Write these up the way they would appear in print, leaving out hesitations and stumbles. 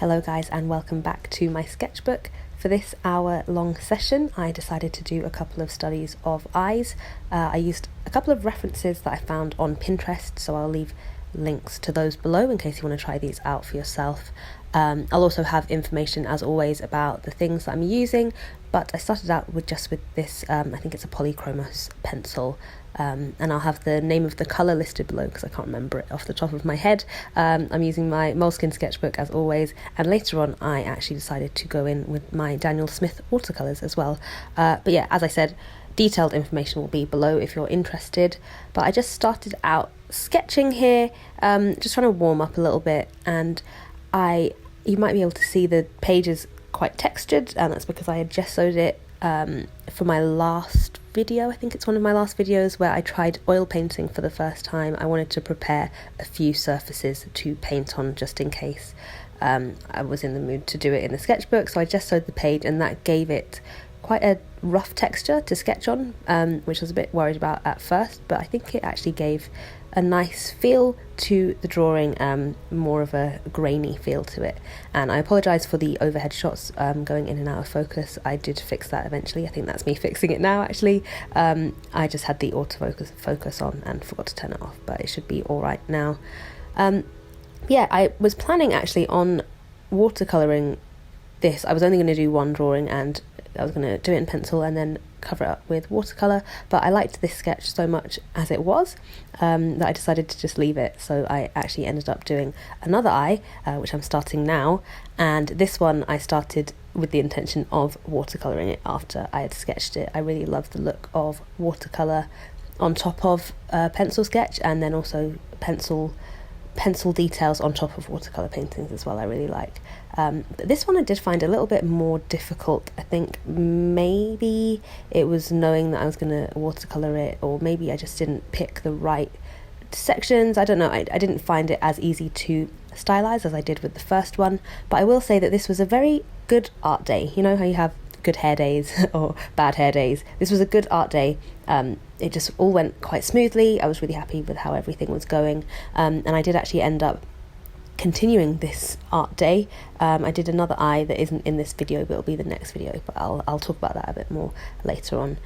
Hello guys, and welcome back to my sketchbook. For this hour-long session, I decided to do a couple of studies of eyes. I used a couple of references that I found on Pinterest, so I'll leave links to those below in case you want to try these out for yourself. I'll also have information, as always, about the things that I'm using, but I started out with this, I think it's a polychromos pencil, and I'll have the name of the colour listed below because I can't remember it off the top of my head. I'm using my Moleskine sketchbook as always, and later on I actually decided to go in with my Daniel Smith watercolours as well. But yeah, as I said, detailed information will be below if you're interested. But I just started out sketching here, just trying to warm up a little bit, and you might be able to see the page is quite textured, and that's because I had gessoed it for my last video. I think it's one of my last videos where I tried oil painting for the first time. I wanted to prepare a few surfaces to paint on just in case I was in the mood to do it in the sketchbook, so I gessoed the page, and that gave it quite a rough texture to sketch on, which I was a bit worried about at first, but I think it actually gave a nice feel to the drawing, more of a grainy feel to it. And I apologise for the overhead shots going in and out of focus. I did fix that eventually. I think that's me fixing it now actually. I just had the autofocus on and forgot to turn it off, but it should be alright now. Yeah, I was planning actually on watercolouring this. I was only going to do one drawing, and I was going to do it in pencil and then cover it up with watercolour, but I liked this sketch so much as it was that I decided to just leave it. So I actually ended up doing another eye, which I'm starting now, and this one I started with the intention of watercolouring it after I had sketched it. I really love the look of watercolour on top of pencil sketch, and then also pencil details on top of watercolour paintings as well. I really like. But this one I did find a little bit more difficult. I think maybe it was knowing that I was going to watercolour it, or maybe I just didn't pick the right sections. I don't know. I didn't find it as easy to stylize as I did with the first one, but I will say that this was a very good art day. You know how you have good hair days or bad hair days? This was a good art day. It just all went quite smoothly. I was really happy with how everything was going, and I did actually end up continuing this art day. I did another eye that isn't in this video, but it'll be the next video, but I'll talk about that a bit more later on.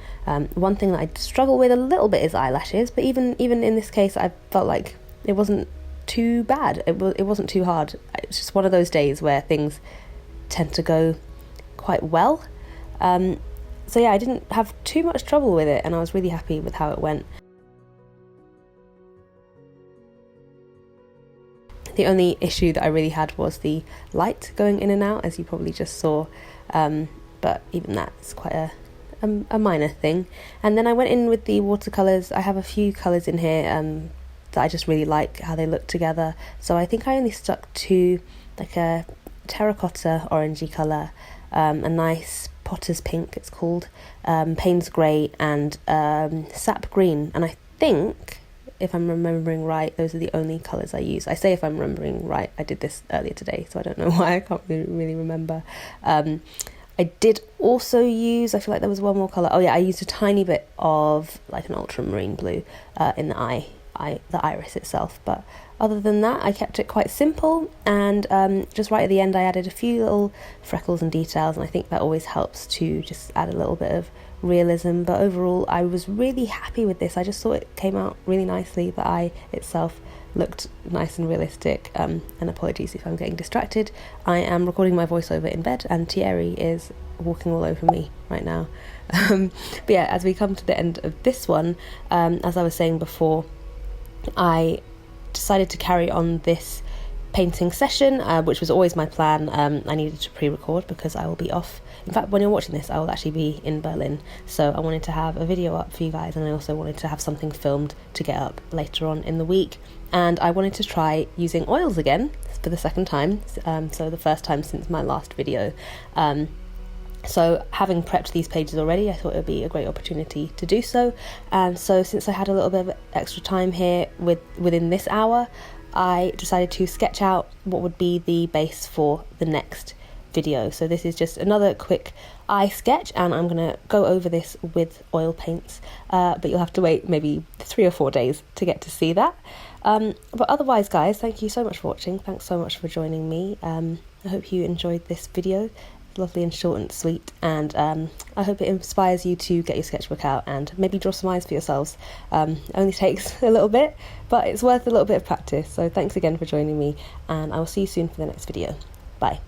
One thing that I struggle with a little bit is eyelashes, but even in this case I felt like it wasn't too bad. It wasn't too hard. It's just one of those days where things tend to go quite well. So yeah, I didn't have too much trouble with it, and I was really happy with how it went. The only issue that I really had was the light going in and out, as you probably just saw, but even that's quite a minor thing. And then I went in with the watercolours. I have a few colours in here that I just really like how they look together, so I think I only stuck to like a terracotta orangey colour, a nice Potter's Pink it's called, Payne's Grey, and Sap Green, and I think, if I'm remembering right, those are the only colours I use. I say if I'm remembering right, I did this earlier today, so I don't know why, I can't really remember. I did also use, I feel like there was one more colour. Oh yeah, I used a tiny bit of like an ultramarine blue in the the iris itself, but other than that I kept it quite simple, and just right at the end I added a few little freckles and details, and I think that always helps to just add a little bit of realism. But overall I was really happy with this. I just thought it came out really nicely. The eye itself looked nice and realistic, and apologies if I'm getting distracted. I am recording my voiceover in bed, and Thierry is walking all over me right now. But yeah, as we come to the end of this one, as I was saying before, I decided to carry on this painting session, which was always my plan. I needed to pre-record because I will be off. In fact, when you're watching this, I will actually be in Berlin, so I wanted to have a video up for you guys, and I also wanted to have something filmed to get up later on in the week. And I wanted to try using oils again for the second time, so the first time since my last video. So having prepped these pages already, I thought it would be a great opportunity to do so. And so since I had a little bit of extra time here within this hour, I decided to sketch out what would be the base for the next video. So this is just another quick eye sketch, and I'm going to go over this with oil paints, but you'll have to wait maybe 3 or 4 days to get to see that. But otherwise, guys, thank you so much for watching. Thanks so much for joining me. I hope you enjoyed this video. It's lovely and short and sweet, and I hope it inspires you to get your sketchbook out and maybe draw some eyes for yourselves. It only takes a little bit, but it's worth a little bit of practice. So thanks again for joining me, and I will see you soon for the next video. Bye.